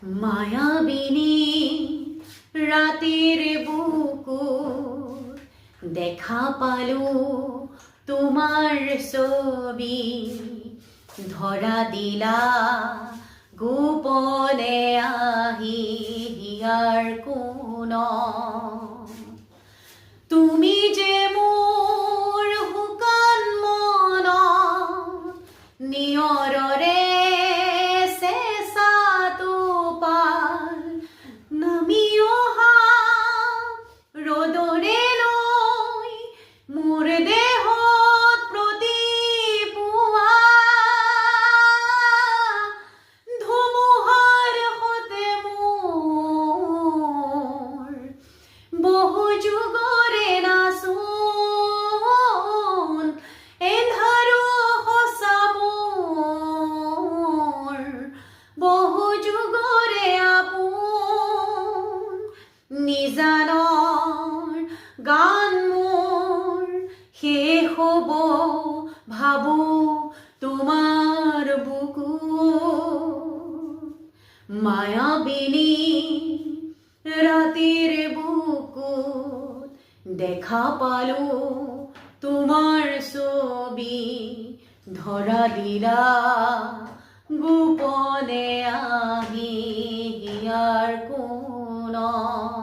মায়াবিনী ৰাতিৰ বুকুত দেখা পালো তোমাৰ ছবি, ধৰা দিলা গোপনে আহি হিয়াৰ কোণত। তুমি যে মোৰ শুকান মনত নিয়ৰৰে চেঁচাটো পাল নামি অহা ৰ'দৰে লৈ মোৰ দেহত প্ৰতিপুৱা ধুমুহাৰ সতে মোৰ বহু যুগৰে নাচোন এন্ধাৰো সঁচা মোৰ বহু যুগৰে আপোন নিজানৰ গান মোৰ শেষ হ'ব ভাবো তোমাৰ বুকুত। মায়াবিনী ৰাতিৰ বুকুত দেখা পালো তোমাৰ ছবি, ধৰা দিলা গোপনে আহি হিয়াৰ কোণত।